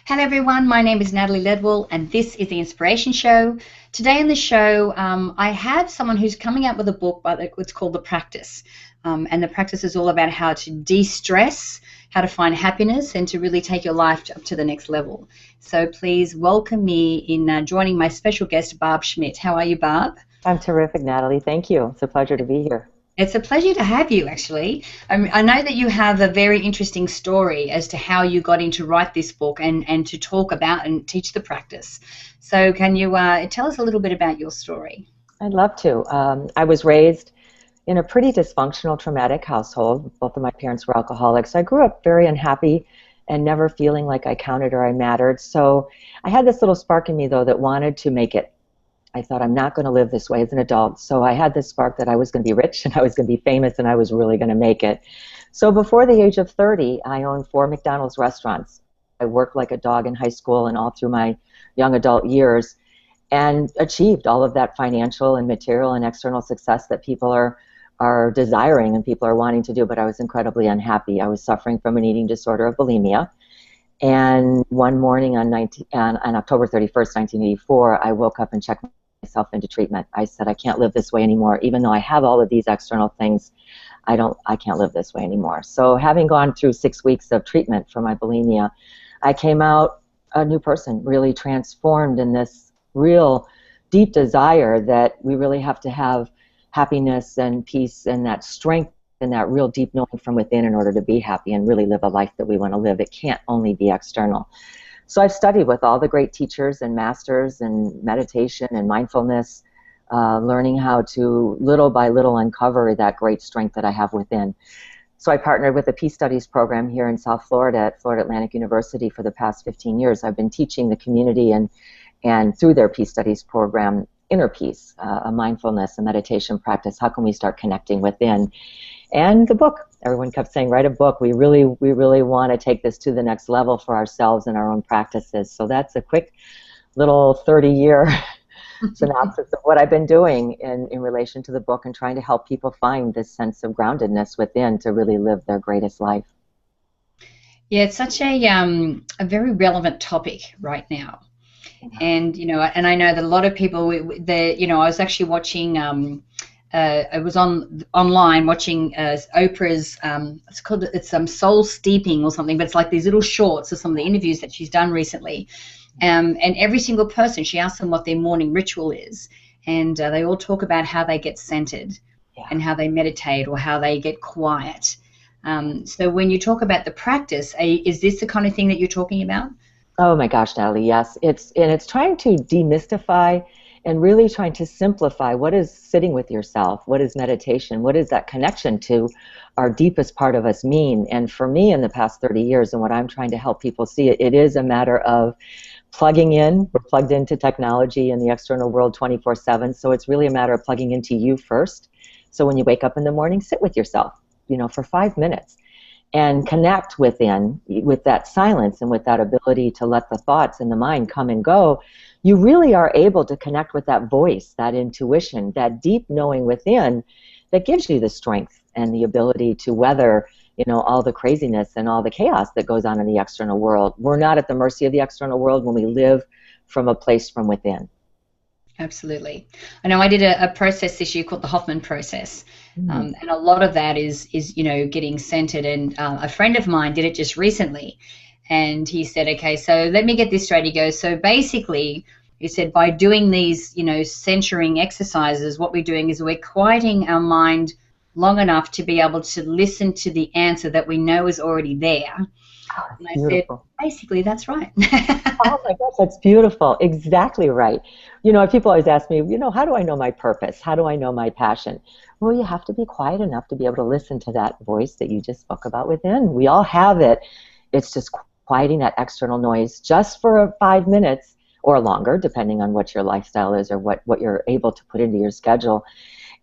Hello everyone, my name is Natalie Ledwell and this is the Inspiration Show. Today on the show, I have someone who's coming out with a book, but it's called The Practice. And the practice is all about how to de-stress, how to find happiness, and to really take your life up to the next level. So please welcome me in joining my special guest, Barb Schmidt. How are you, Barb? I'm terrific, Natalie. Thank you. It's a pleasure to be here. It's a pleasure to have you, actually. I know that you have a very interesting story as to how you got into write this book and to talk about and teach the practice. So can you tell us a little bit about your story? I'd love to. I was raised in a pretty dysfunctional, traumatic household. Both of my parents were alcoholics. I grew up very unhappy and never feeling like I counted or I mattered. So I had this little spark in me, though, that wanted to make it. I thought, I'm not going to live this way as an adult. So I had this spark that I was going to be rich and I was going to be famous and I was really going to make it. So before the age of 30, I owned 4 McDonald's restaurants. I worked like a dog in high school and all through my young adult years and achieved all of that financial and material and external success that people are desiring and people are wanting to do, but I was incredibly unhappy. I was suffering from an eating disorder of bulimia. And one morning on October 31st, 1984, I woke up and checked myself into treatment. I said, I can't live this way anymore. Even though I have all of these external things, I can't live this way anymore. So having gone through 6 weeks of treatment for my bulimia, I came out a new person, really transformed in this real deep desire that we really have to have happiness and peace and that strength and that real deep knowing from within in order to be happy and really live a life that we want to live. It can't only be external. So I've studied with all the great teachers and masters in meditation and mindfulness, learning how to little by little uncover that great strength that I have within. So I partnered with a Peace Studies program here in South Florida at Florida Atlantic University for the past 15 years. I've been teaching the community and through their Peace Studies program, inner peace, a mindfulness, a meditation practice. How can we start connecting within? And the book, everyone kept saying, write a book. We really want to take this to the next level for ourselves and our own practices. So that's a quick little 30-year synopsis of what I've been doing in relation to the book and trying to help people find this sense of groundedness within to really live their greatest life. Yeah, it's such a very relevant topic right now. And, and I know that a lot of people, I was actually watching, I was online watching Oprah's, it's Soul Steeping or something, but it's like these little shorts of some of the interviews that she's done recently. And every single person, she asks them what their morning ritual is. And they all talk about how they get centered and how they meditate or how they get quiet. So when you talk about the practice, is this the kind of thing that you're talking about? Oh my gosh, Natalie, yes. It's trying to demystify and really trying to simplify what is sitting with yourself, what is meditation, what is that connection to our deepest part of us mean. And for me in the past 30 years and what I'm trying to help people see, it is a matter of plugging in. We're plugged into technology and the external world 24/7, so it's really a matter of plugging into you first. So when you wake up in the morning, sit with yourself, for 5 minutes. And connect within, with that silence and with that ability to let the thoughts in the mind come and go, you really are able to connect with that voice, that intuition, that deep knowing within that gives you the strength and the ability to weather, all the craziness and all the chaos that goes on in the external world. We're not at the mercy of the external world when we live from a place from within. Absolutely. I know I did a process this year called the Hoffman process. And a lot of that is getting centered. And a friend of mine did it just recently. And he said, okay, so let me get this straight. He goes, so basically, he said, by doing these, centering exercises, what we're doing is we're quieting our mind long enough to be able to listen to the answer that we know is already there. Oh, and I beautiful. said, basically, that's right. Oh my gosh, that's beautiful. Exactly right. People always ask me, how do I know my purpose? How do I know my passion? Well, you have to be quiet enough to be able to listen to that voice that you just spoke about within. We all have it. It's just quieting that external noise just for 5 minutes or longer, depending on what your lifestyle is or what you're able to put into your schedule.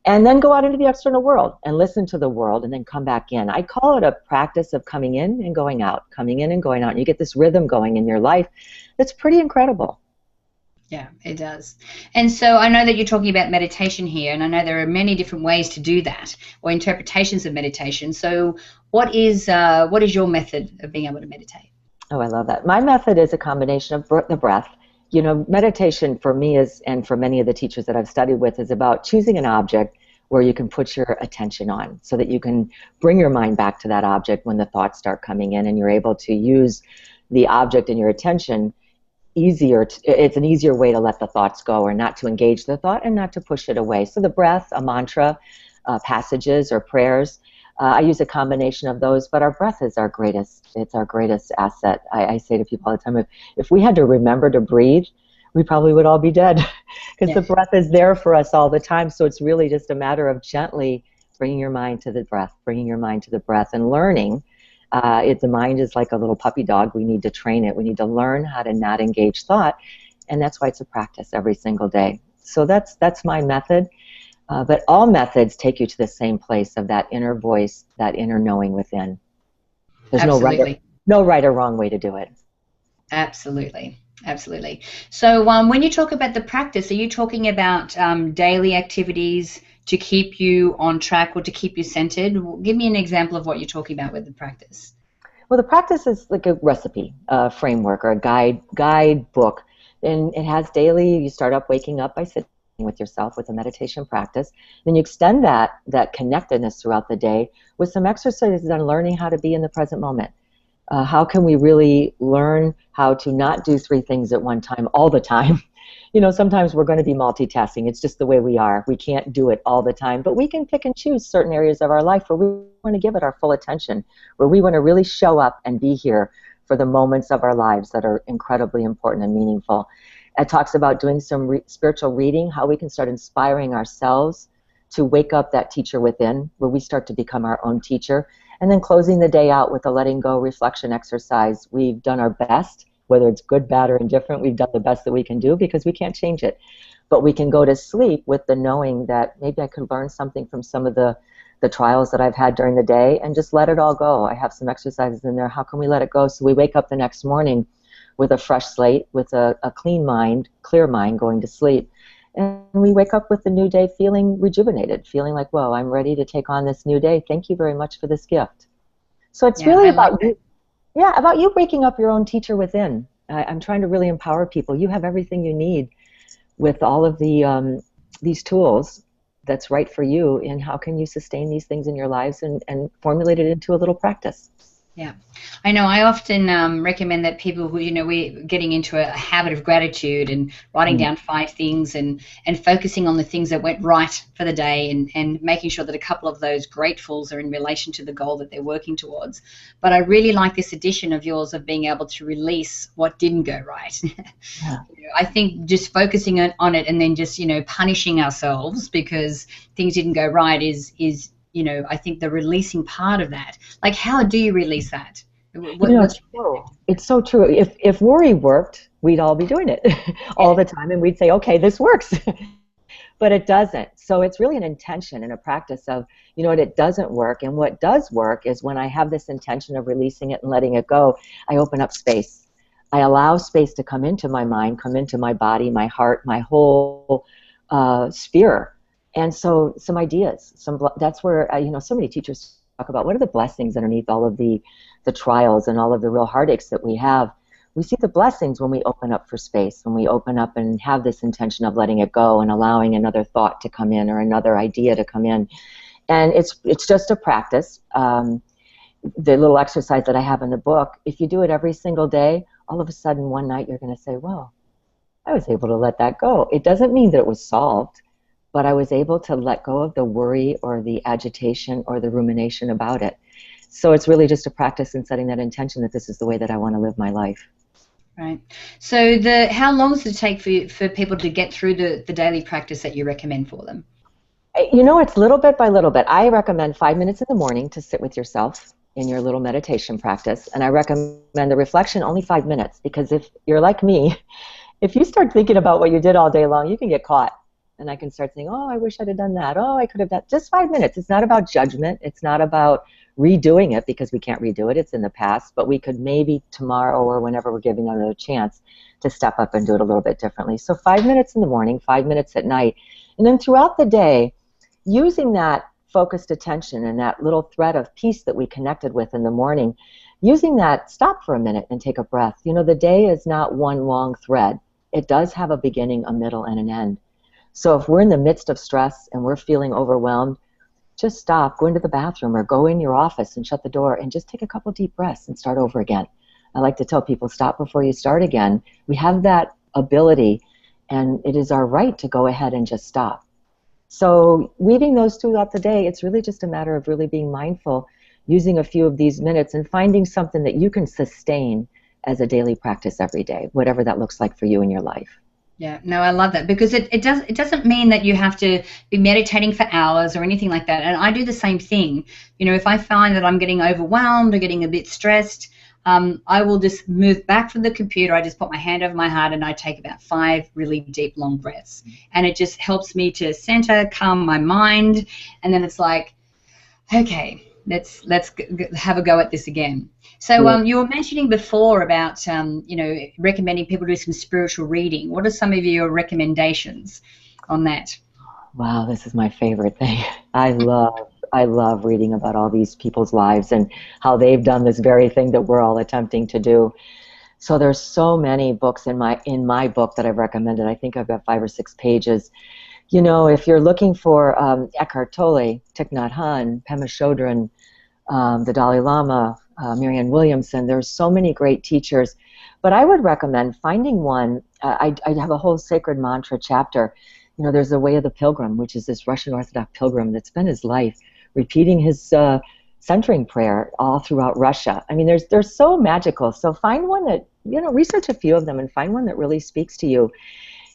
And then go out into the external world and listen to the world and then come back in. I call it a practice of coming in and going out, coming in and going out. And you get this rhythm going in your life that's pretty incredible. Yeah, it does. And so I know that you're talking about meditation here, and I know there are many different ways to do that, or interpretations of meditation. So what is your method of being able to meditate? Oh, I love that. My method is a combination of the breath. You know, meditation for me is, and for many of the teachers that I've studied with, is about choosing an object where you can put your attention on so that you can bring your mind back to that object when the thoughts start coming in, and you're able to use the object and your attention easier. It's an easier way to let the thoughts go, or not to engage the thought and not to push it away. So the breath, a mantra, passages or prayers, I use a combination of those, but our breath is our greatest, it's our greatest asset. I say to people all the time, if we had to remember to breathe, we probably would all be dead, because the breath is there for us all the time. So it's really just a matter of gently bringing your mind to the breath, bringing your mind to the breath, and learning. The mind is like a little puppy dog. We need to train it. We need to learn how to not engage thought, and that's why it's a practice every single day. So that's my method. But all methods take you to the same place of that inner voice, that inner knowing within. There's no right or wrong way to do it. Absolutely. Absolutely. So when you talk about the practice, are you talking about daily activities to keep you on track or to keep you centered? Give me an example of what you're talking about with the practice. Well, the practice is like a recipe, framework, or a guide book. And it has daily, you start up waking up by sitting with yourself with a meditation practice. Then you extend that connectedness throughout the day with some exercises on learning how to be in the present moment. How can we really learn how to not do three things at one time all the time? You know, sometimes we're going to be multitasking. It's just the way we are. We can't do it all the time, but we can pick and choose certain areas of our life where we want to give it our full attention, where we want to really show up and be here for the moments of our lives that are incredibly important and meaningful. It talks about doing some spiritual reading, how we can start inspiring ourselves to wake up that teacher within, where we start to become our own teacher. And then closing the day out with a letting go reflection exercise. We've done our best, whether it's good, bad, or indifferent. We've done the best that we can do, because we can't change it. But we can go to sleep with the knowing that maybe I could learn something from some of the trials that I've had during the day, and just let it all go. I have some exercises in there. How can we let it go so we wake up the next morning with a fresh slate, with a clean mind, clear mind, going to sleep. And we wake up with the new day feeling rejuvenated, feeling like, whoa, I'm ready to take on this new day. Thank you very much for this gift. So it's really about you. Yeah, about you waking up your own teacher within. I'm trying to really empower people. You have everything you need with all of these tools that's right for you, and how can you sustain these things in your lives and formulate it into a little practice. Yeah, I know. I often recommend that people who, we're getting into a habit of gratitude and writing down 5 things and focusing on the things that went right for the day, and making sure that a couple of those gratefuls are in relation to the goal that they're working towards. But I really like this addition of yours of being able to release what didn't go right. Yeah. I think just focusing on it and then just, punishing ourselves because things didn't go right is I think the releasing part of that. Like, how do you release that? It's so true. If worry worked, we'd all be doing it all the time, and we'd say, okay, this works. But it doesn't. So it's really an intention and a practice of, it doesn't work. And what does work is when I have this intention of releasing it and letting it go, I open up space. I allow space to come into my mind, come into my body, my heart, my whole sphere. And so some ideas, that's where, so many teachers talk about what are the blessings underneath all of the trials and all of the real heartaches that we have. We see the blessings when we open up for space, when we open up and have this intention of letting it go and allowing another thought to come in or another idea to come in. And it's just a practice. The little exercise that I have in the book, if you do it every single day, all of a sudden one night you're going to say, well, I was able to let that go. It doesn't mean that it was solved, but I was able to let go of the worry or the agitation or the rumination about it. So it's really just a practice in setting that intention that this is the way that I want to live my life. Right. So how long does it take for people to get through the daily practice that you recommend for them? It's little bit by little bit. I recommend 5 minutes in the morning to sit with yourself in your little meditation practice. And I recommend the reflection only 5 minutes, because if you're like me, if you start thinking about what you did all day long, you can get caught. And I can start saying, oh, I wish I'd have done that. Oh, I could have done just 5 minutes. It's not about judgment. It's not about redoing it, because we can't redo it. It's in the past. But we could maybe tomorrow or whenever we're giving them a chance to step up and do it a little bit differently. So 5 minutes in the morning, 5 minutes at night. And then throughout the day, using that focused attention and that little thread of peace that we connected with in the morning using that, stop for a minute and take a breath. You know, the day is not one long thread. It does have a beginning, a middle, and an end. So if we're in the midst of stress and we're feeling overwhelmed, just stop, go into the bathroom or go in your office and shut the door and just take a couple deep breaths and start over again. I like to tell people, stop before you start again. We have that ability, and it is our right to go ahead and just stop. So weaving those throughout the day, it's really just a matter of really being mindful, using a few of these minutes and finding something that you can sustain as a daily practice every day, whatever that looks like for you in your life. Yeah, no, I love that, because it doesn't mean that you have to be meditating for hours or anything like that. And I do the same thing. You know, if I find that I'm getting overwhelmed or getting a bit stressed, I will just move back from the computer. I just put my hand over my heart and I take about 5 really deep, long breaths. And it just helps me to center, calm my mind, and then it's like, okay, let's have a go at this again. So you were mentioning before about you know, recommending people do some spiritual reading. What are some of your recommendations on that? Wow, this is my favorite thing. I love reading about all these people's lives and how they've done this very thing that we're all attempting to do. So there's so many books in my book that I've recommended. I think I've got 5 or 6 pages. You know, if you're looking for Eckhart Tolle, Thich Nhat Hanh, Pema Chodron, the Dalai Lama, Marianne Williamson, there's so many great teachers. But I would recommend finding one. I have a whole sacred mantra chapter. You know, there's the Way of the Pilgrim, which is this Russian Orthodox pilgrim that spent his life repeating his centering prayer all throughout Russia. I mean, they're so magical. So find one that, you know, research a few of them and find one that really speaks to you.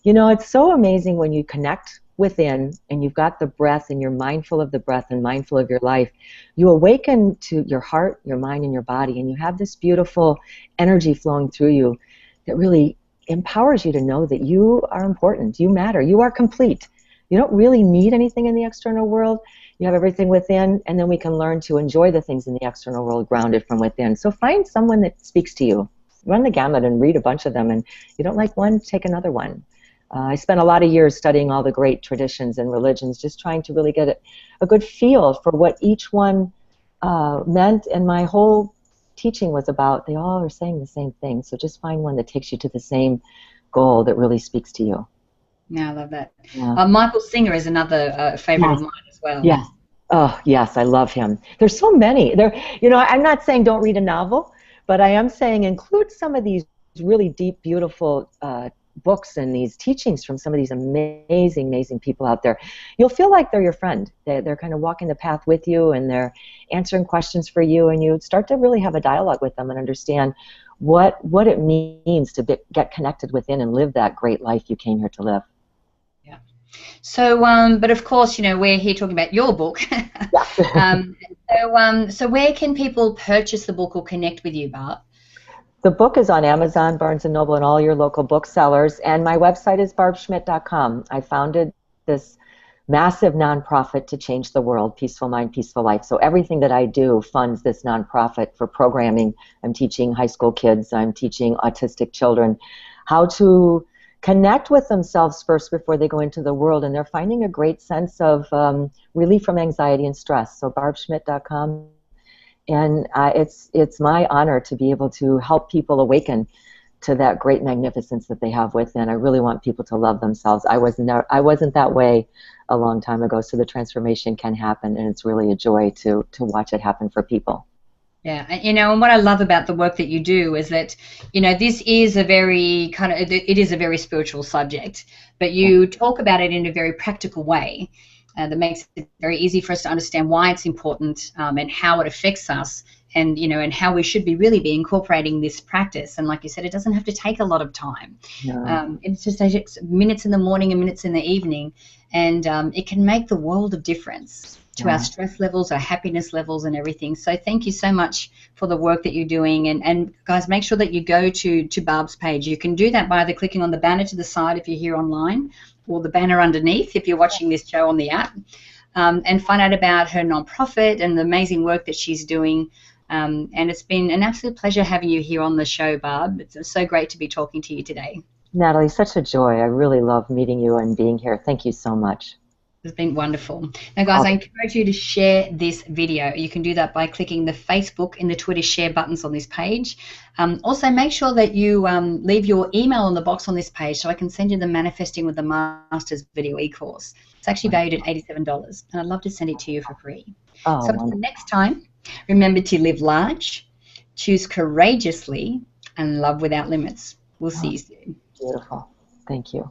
You know, it's so amazing when you connect within and you've got the breath and you're mindful of the breath and mindful of your life. You awaken to your heart, your mind, and your body, and you have this beautiful energy flowing through you that really empowers you to know that you are important, you matter, you are complete. You don't really need anything in the external world. You have everything within, and then we can learn to enjoy the things in the external world grounded from within. So find someone that speaks to you. Run the gamut and read a bunch of them, and you don't like one, take another one. I spent a lot of years studying all the great traditions and religions, just trying to really get a good feel for what each one meant, and my whole teaching was about, they all are saying the same thing. So just find one that takes you to the same goal that really speaks to you. Yeah, I love that. Yeah. Michael Singer is another favorite of mine as well. Yes. Oh, yes, I love him. There's so many. You know, I'm not saying don't read a novel, but I am saying include some of these really deep, beautiful books and these teachings from some of these amazing, amazing people out there. You'll feel like they're your friend. They're kind of walking the path with you, and they're answering questions for you, and you start to really have a dialogue with them and understand what it means to get connected within and live that great life you came here to live. Yeah. So, but of course, you know, we're here talking about your book. So where can people purchase the book or connect with you, Barb? The book is on Amazon, Barnes & Noble, and all your local booksellers, and my website is barbschmidt.com. I founded this massive nonprofit to change the world, Peaceful Mind, Peaceful Life. So everything that I do funds this nonprofit for programming. I'm teaching high school kids, I'm teaching autistic children how to connect with themselves first before they go into the world, and they're finding a great sense of relief from anxiety and stress. So barbschmidt.com. And it's my honor to be able to help people awaken to that great magnificence that they have within. I really want people to love themselves. I wasn't that way a long time ago, so the transformation can happen, and it's really a joy to watch it happen for people. Yeah, you know, and what I love about the work that you do is that, you know, this is a very it is a very spiritual subject, but you talk about it in a very practical way. That makes it very easy for us to understand why it's important and how it affects us, and you know, and how we should really be incorporating this practice. And like you said, it doesn't have to take a lot of time. No. It just takes minutes in the morning and minutes in the evening, and it can make the world of difference to our stress levels, our happiness levels, and everything. So thank you so much for the work that you're doing. And guys, make sure that you go to Barb's page. You can do that by either clicking on the banner to the side if you're here online, or the banner underneath if you're watching this show on the app, and find out about her nonprofit and the amazing work that she's doing. And it's been an absolute pleasure having you here on the show, Barb. It's so great to be talking to you today. Natalie, such a joy. I really love meeting you and being here. Thank you so much. It's been wonderful. Now, guys, I encourage you to share this video. You can do that by clicking the Facebook and the Twitter share buttons on this page. Also, make sure that you leave your email in the box on this page so I can send you the Manifesting with the Masters video e-course. It's actually valued at $87, and I'd love to send it to you for free. Oh, so until next time, remember to live large, choose courageously, and love without limits. We'll see you soon. Beautiful. Thank you.